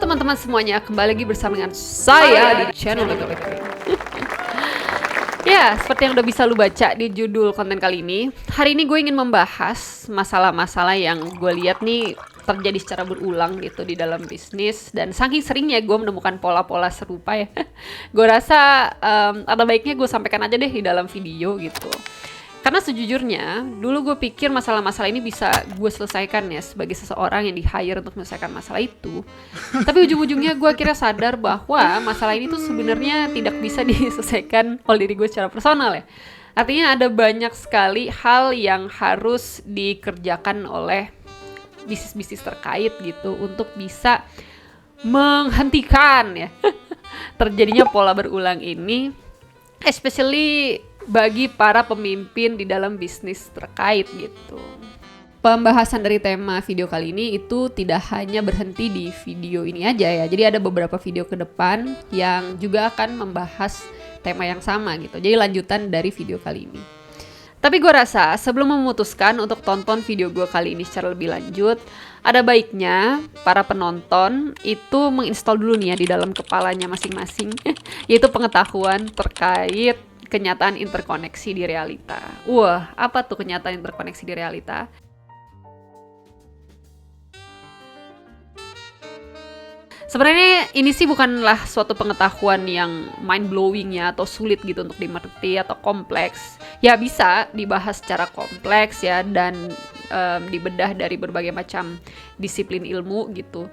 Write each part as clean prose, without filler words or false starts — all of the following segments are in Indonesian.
teman-teman semuanya, kembali lagi bersama dengan saya di channel Gagal Bakery. Ya, seperti yang udah bisa lu baca di judul konten kali ini, hari ini gue ingin membahas masalah-masalah yang gue lihat nih terjadi secara berulang gitu di dalam bisnis, dan saking seringnya gue menemukan pola-pola serupa ya. Gue rasa ada baiknya gue sampaikan aja deh di dalam video gitu. Karena sejujurnya, dulu gue pikir masalah-masalah ini bisa gue selesaikan ya sebagai seseorang yang di-hire untuk menyelesaikan masalah itu. Tapi ujung-ujungnya gue akhirnya sadar bahwa masalah ini tuh sebenarnya tidak bisa diselesaikan oleh diri gue secara personal ya. Artinya ada banyak sekali hal yang harus dikerjakan oleh bisnis-bisnis terkait gitu untuk bisa menghentikan ya terjadinya pola berulang ini, especially bagi para pemimpin di dalam bisnis terkait gitu. Pembahasan dari tema video kali ini itu tidak hanya berhenti di video ini aja ya. Jadi ada beberapa video ke depan yang juga akan membahas tema yang sama gitu. Jadi lanjutan dari video kali ini. Tapi gue rasa sebelum memutuskan untuk tonton video gue kali ini secara lebih lanjut, ada baiknya para penonton itu menginstal dulu nih ya di dalam kepalanya masing-masing, yaitu pengetahuan terkait kenyataan interkoneksi di realita. Wah, apa tuh kenyataan interkoneksi di realita? Sebenarnya ini sih bukanlah suatu pengetahuan yang mind-blowing ya, atau sulit gitu untuk dimengerti atau kompleks. Ya bisa dibahas secara kompleks ya, dan dibedah dari berbagai macam disiplin ilmu gitu.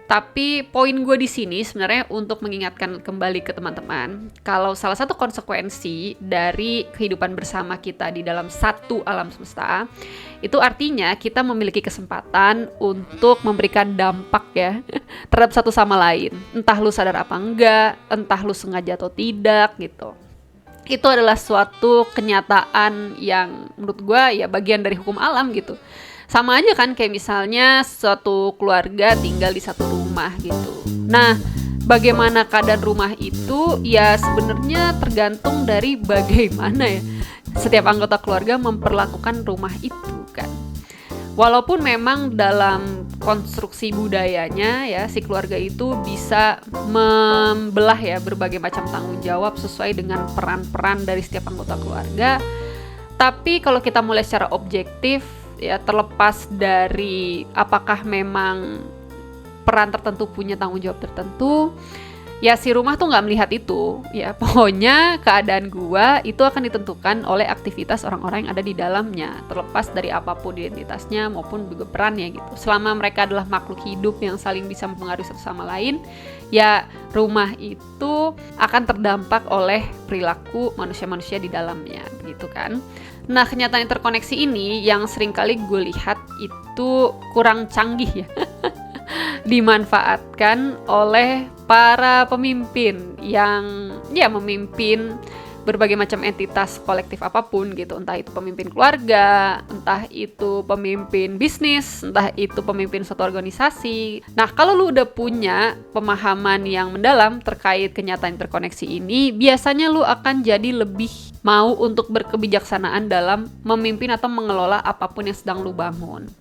Tapi poin gue di sini sebenarnya untuk mengingatkan kembali ke teman-teman kalau salah satu konsekuensi dari kehidupan bersama kita di dalam satu alam semesta itu artinya kita memiliki kesempatan untuk memberikan dampak ya terhadap satu sama lain. Entah lu sadar apa enggak, entah lu sengaja atau tidak gitu. Itu adalah suatu kenyataan yang menurut gue ya bagian dari hukum alam gitu. Sama aja kan kayak misalnya suatu keluarga tinggal di satu rumah gitu. Nah, bagaimana keadaan rumah itu ya sebenarnya tergantung dari bagaimana ya setiap anggota keluarga memperlakukan rumah itu kan. Walaupun memang dalam konstruksi budayanya ya si keluarga itu bisa membelah ya berbagai macam tanggung jawab sesuai dengan peran-peran dari setiap anggota keluarga. Tapi kalau kita mulai secara objektif ya, terlepas dari apakah memang peran tertentu punya tanggung jawab tertentu, ya si rumah tuh nggak melihat itu ya. Pokoknya keadaan gua itu akan ditentukan oleh aktivitas orang-orang yang ada di dalamnya, terlepas dari apapun identitasnya maupun juga perannya gitu. Selama mereka adalah makhluk hidup yang saling bisa mempengaruhi satu sama lain, ya rumah itu akan terdampak oleh perilaku manusia-manusia di dalamnya gitu kan. Nah, kenyataan interkoneksi ini yang seringkali gue lihat itu kurang canggih ya dimanfaatkan oleh para pemimpin yang ya memimpin berbagai macam entitas kolektif apapun gitu, entah itu pemimpin keluarga, entah itu pemimpin bisnis, entah itu pemimpin suatu organisasi. Nah, kalau lu udah punya pemahaman yang mendalam terkait kenyataan interkoneksi ini, biasanya lu akan jadi lebih mau untuk berkebijaksanaan dalam memimpin atau mengelola apapun yang sedang lu bangun.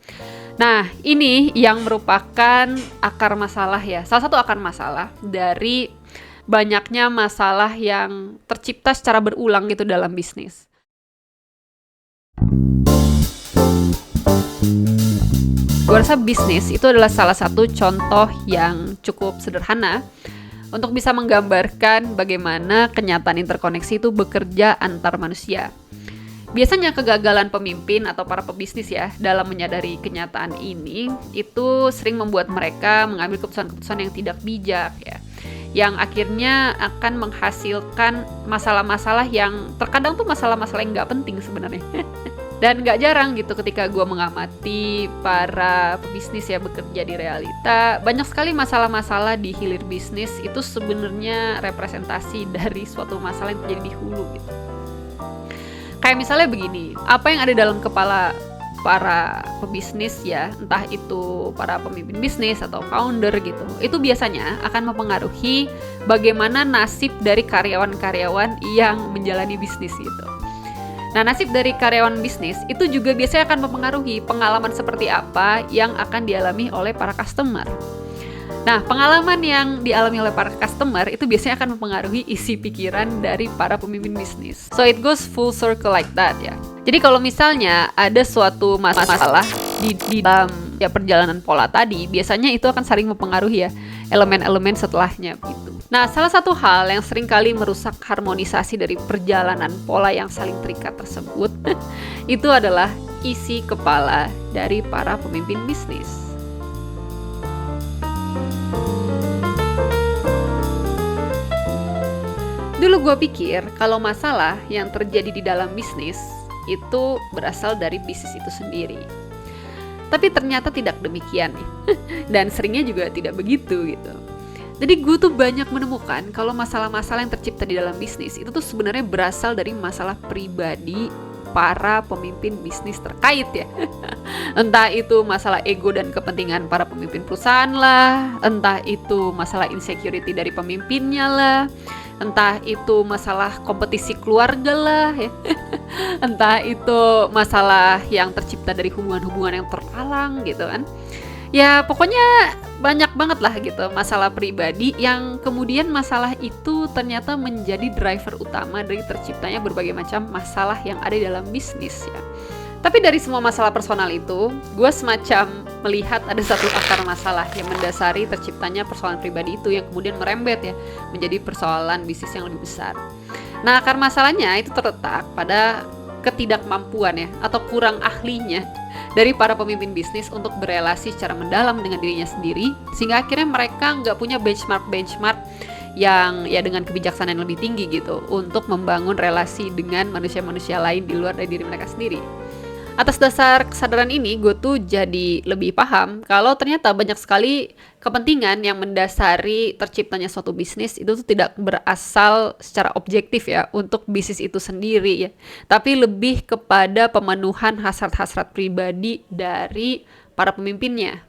Nah, ini yang merupakan akar masalah ya, salah satu akar masalah dari banyaknya masalah yang tercipta secara berulang gitu dalam bisnis. Gue rasa bisnis itu adalah salah satu contoh yang cukup sederhana untuk bisa menggambarkan bagaimana kenyataan interkoneksi itu bekerja antar manusia. Biasanya kegagalan pemimpin atau para pebisnis ya dalam menyadari kenyataan ini itu sering membuat mereka mengambil keputusan-keputusan yang tidak bijak ya, yang akhirnya akan menghasilkan masalah-masalah yang terkadang tuh masalah-masalah yang nggak penting sebenarnya. Dan nggak jarang gitu ketika gue mengamati para pebisnis ya bekerja di realita, banyak sekali masalah-masalah di hilir bisnis itu sebenarnya representasi dari suatu masalah yang terjadi di hulu gitu. Kayak misalnya begini, apa yang ada dalam kepala para pebisnis ya, entah itu para pemimpin bisnis atau founder gitu, itu biasanya akan mempengaruhi bagaimana nasib dari karyawan-karyawan yang menjalani bisnis gitu. Nah, nasib dari karyawan bisnis itu juga biasanya akan mempengaruhi pengalaman seperti apa yang akan dialami oleh para customer. Nah, pengalaman yang dialami oleh para customer itu biasanya akan mempengaruhi isi pikiran dari para pemimpin bisnis. So it goes full circle like that ya. Jadi kalau misalnya ada suatu masalah di dalam ya perjalanan pola tadi, biasanya itu akan saling mempengaruhi ya elemen-elemen setelahnya gitu. Nah, salah satu hal yang seringkali merusak harmonisasi dari perjalanan pola yang saling terikat tersebut itu adalah isi kepala dari para pemimpin bisnis. Dulu gue pikir kalau masalah yang terjadi di dalam bisnis itu berasal dari bisnis itu sendiri. Tapi ternyata tidak demikian nih. Dan seringnya juga tidak begitu gitu. Jadi gue tuh banyak menemukan kalau masalah-masalah yang tercipta di dalam bisnis itu tuh sebenarnya berasal dari masalah pribadi para pemimpin bisnis terkait ya. Entah itu masalah ego dan kepentingan para pemimpin perusahaan lah, entah itu masalah insecurity dari pemimpinnya lah, entah itu masalah kompetisi keluarga lah ya. Entah itu masalah yang tercipta dari hubungan-hubungan yang terhalang gitu kan. Ya pokoknya banyak banget lah gitu masalah pribadi yang kemudian masalah itu ternyata menjadi driver utama dari terciptanya berbagai macam masalah yang ada di dalam bisnis ya. Tapi dari semua masalah personal itu, gue semacam melihat ada satu akar masalah yang mendasari terciptanya persoalan pribadi itu yang kemudian merembet ya menjadi persoalan bisnis yang lebih besar. Nah, akar masalahnya itu terletak pada ketidakmampuan ya atau kurang ahlinya dari para pemimpin bisnis untuk berelasi secara mendalam dengan dirinya sendiri, sehingga akhirnya mereka nggak punya benchmark yang ya dengan kebijaksanaan yang lebih tinggi gitu untuk membangun relasi dengan manusia-manusia lain di luar dari diri mereka sendiri. Atas dasar kesadaran ini, gue tuh jadi lebih paham kalau ternyata banyak sekali kepentingan yang mendasari terciptanya suatu bisnis itu tuh tidak berasal secara objektif ya untuk bisnis itu sendiri ya, tapi lebih kepada pemenuhan hasrat-hasrat pribadi dari para pemimpinnya.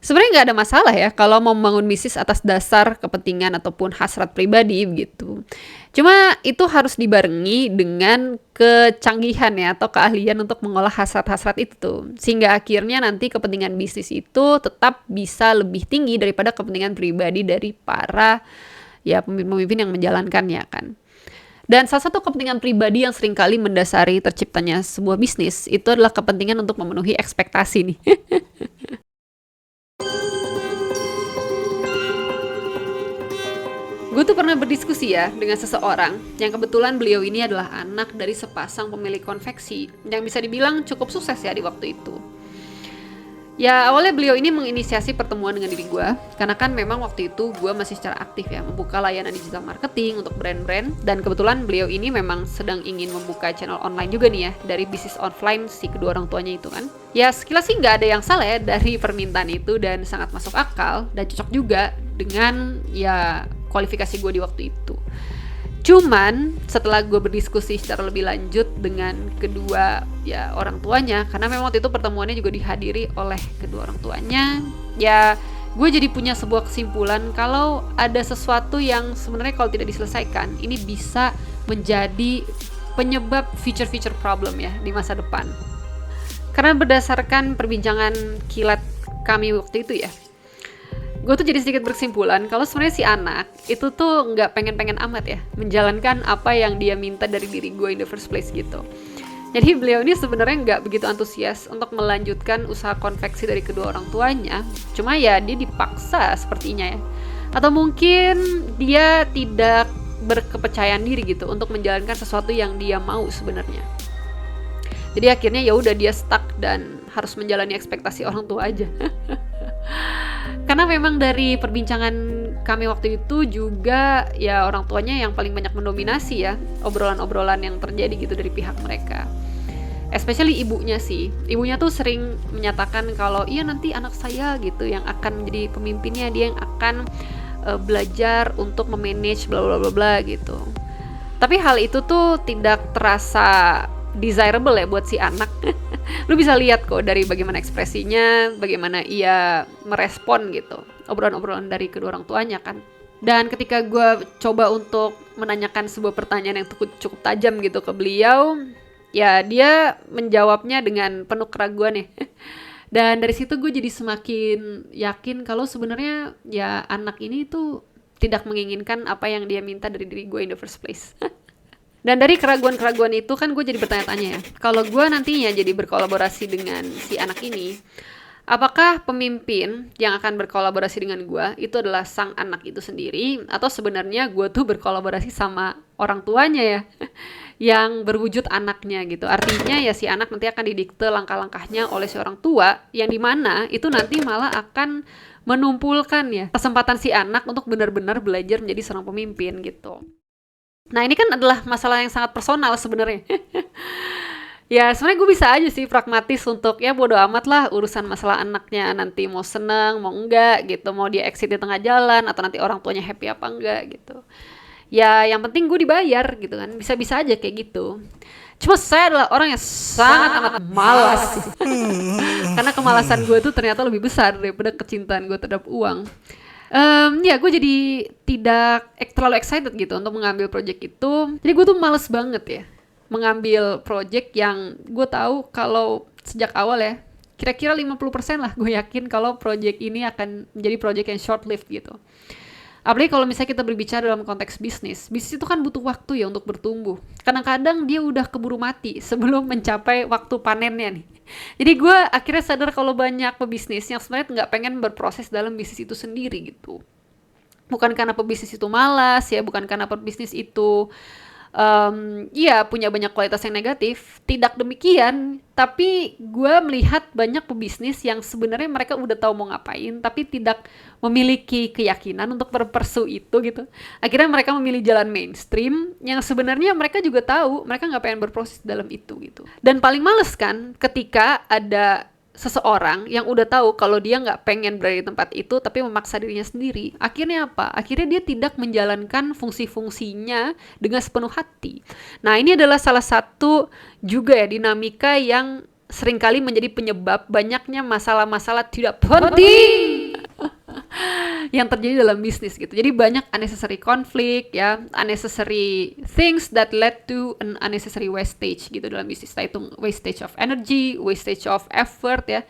Sebenarnya nggak ada masalah ya kalau mau membangun bisnis atas dasar kepentingan ataupun hasrat pribadi begitu. Cuma itu harus dibarengi dengan kecanggihan ya atau keahlian untuk mengolah hasrat-hasrat itu. Sehingga akhirnya nanti kepentingan bisnis itu tetap bisa lebih tinggi daripada kepentingan pribadi dari para ya pemimpin-pemimpin yang menjalankannya kan. Dan salah satu kepentingan pribadi yang seringkali mendasari terciptanya sebuah bisnis itu adalah kepentingan untuk memenuhi ekspektasi nih. Gue tuh pernah berdiskusi ya dengan seseorang yang kebetulan beliau ini adalah anak dari sepasang pemilik konveksi yang bisa dibilang cukup sukses ya di waktu itu. Ya awalnya beliau ini menginisiasi pertemuan dengan diri gue karena kan memang waktu itu gue masih secara aktif ya membuka layanan digital marketing untuk brand-brand, dan kebetulan beliau ini memang sedang ingin membuka channel online juga nih ya dari bisnis offline si kedua orang tuanya itu kan. Ya sekilas sih nggak ada yang salah ya dari permintaan itu dan sangat masuk akal dan cocok juga dengan ya kualifikasi gue di waktu itu. Cuman setelah gue berdiskusi secara lebih lanjut dengan kedua ya orang tuanya, karena memang waktu itu pertemuannya juga dihadiri oleh kedua orang tuanya, ya gue jadi punya sebuah kesimpulan kalau ada sesuatu yang sebenarnya kalau tidak diselesaikan ini bisa menjadi penyebab future problem ya di masa depan. Karena berdasarkan perbincangan kilat kami waktu itu ya, gue tuh jadi sedikit berkesimpulan kalau sebenarnya si anak itu tuh nggak pengen-pengen amat ya menjalankan apa yang dia minta dari diri gue in the first place gitu. Jadi beliau ini sebenarnya nggak begitu antusias untuk melanjutkan usaha konveksi dari kedua orang tuanya. Cuma ya dia dipaksa sepertinya ya. Atau mungkin dia tidak berkepercayaan diri gitu untuk menjalankan sesuatu yang dia mau sebenarnya. Jadi akhirnya ya udah dia stuck dan harus menjalani ekspektasi orang tua aja. Karena memang dari perbincangan kami waktu itu juga ya orang tuanya yang paling banyak mendominasi ya obrolan-obrolan yang terjadi gitu dari pihak mereka. Especially ibunya sih. Ibunya tuh sering menyatakan kalau iya nanti anak saya gitu yang akan menjadi pemimpinnya, dia yang akan belajar untuk memanage bla bla bla bla gitu. Tapi hal itu tuh tidak terasa desirable ya buat si anak. Lu bisa lihat kok dari bagaimana ekspresinya, bagaimana ia merespon gitu obrolan-obrolan dari kedua orang tuanya kan. Dan ketika gue coba untuk menanyakan sebuah pertanyaan yang cukup tajam gitu ke beliau, ya dia menjawabnya dengan penuh keraguan ya. Dan dari situ gue jadi semakin yakin kalau sebenarnya ya anak ini tuh tidak menginginkan apa yang dia minta dari diri gue in the first place. Dan dari keraguan-keraguan itu kan gue jadi bertanya-tanya ya, kalau gue nantinya jadi berkolaborasi dengan si anak ini, apakah pemimpin yang akan berkolaborasi dengan gue itu adalah sang anak itu sendiri, atau sebenarnya gue tuh berkolaborasi sama orang tuanya ya, yang berwujud anaknya gitu. Artinya ya si anak nanti akan didikte langkah-langkahnya oleh si orang tua, yang dimana itu nanti malah akan menumpulkan ya kesempatan si anak untuk benar-benar belajar menjadi seorang pemimpin gitu. Nah ini kan adalah masalah yang sangat personal sebenarnya. Ya sebenarnya gue bisa aja sih pragmatis untuk ya bodo amat lah urusan masalah anaknya nanti mau seneng mau enggak gitu, mau dia exit di tengah jalan atau nanti orang tuanya happy apa enggak gitu. Ya yang penting gue dibayar gitu kan, bisa-bisa aja kayak gitu. Cuma saya adalah orang yang sangat amat malas sih. Karena kemalasan gue tuh ternyata lebih besar daripada kecintaan gue terhadap uang. Ya gue jadi tidak terlalu excited gitu untuk mengambil project itu. Jadi gue tuh males banget ya mengambil project yang gue tahu kalau sejak awal ya kira-kira 50% lah gue yakin kalau project ini akan menjadi project yang short lived gitu. Apalagi kalau misalnya kita berbicara dalam konteks bisnis itu kan butuh waktu ya untuk bertumbuh. Kadang-kadang dia udah keburu mati sebelum mencapai waktu panennya nih. Jadi gue akhirnya sadar kalau banyak pebisnis yang sebenarnya nggak pengen berproses dalam bisnis itu sendiri gitu. Bukan karena pebisnis itu malas ya, bukan karena pebisnis itu iya punya banyak kualitas yang negatif, tidak demikian. Tapi gue melihat banyak pebisnis yang sebenarnya mereka udah tahu mau ngapain, tapi tidak memiliki keyakinan untuk berpersu itu gitu. Akhirnya mereka memilih jalan mainstream yang sebenarnya mereka juga tahu mereka nggak pengen berproses dalam itu gitu. Dan paling males kan ketika ada seseorang yang udah tahu kalau dia nggak pengen berada di tempat itu tapi memaksa dirinya sendiri. Akhirnya apa? Akhirnya dia tidak menjalankan fungsi-fungsinya dengan sepenuh hati. Nah ini adalah salah satu juga ya dinamika yang seringkali menjadi penyebab banyaknya masalah-masalah tidak penting yang terjadi dalam bisnis gitu. Jadi banyak unnecessary conflict ya, unnecessary things that led to an unnecessary wastage gitu dalam bisnis. Nah, itu wastage of energy, wastage of effort ya.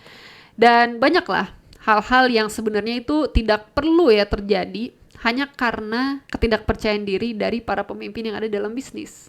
Dan banyaklah hal-hal yang sebenarnya itu tidak perlu ya terjadi hanya karena ketidakpercayaan diri dari para pemimpin yang ada dalam bisnis.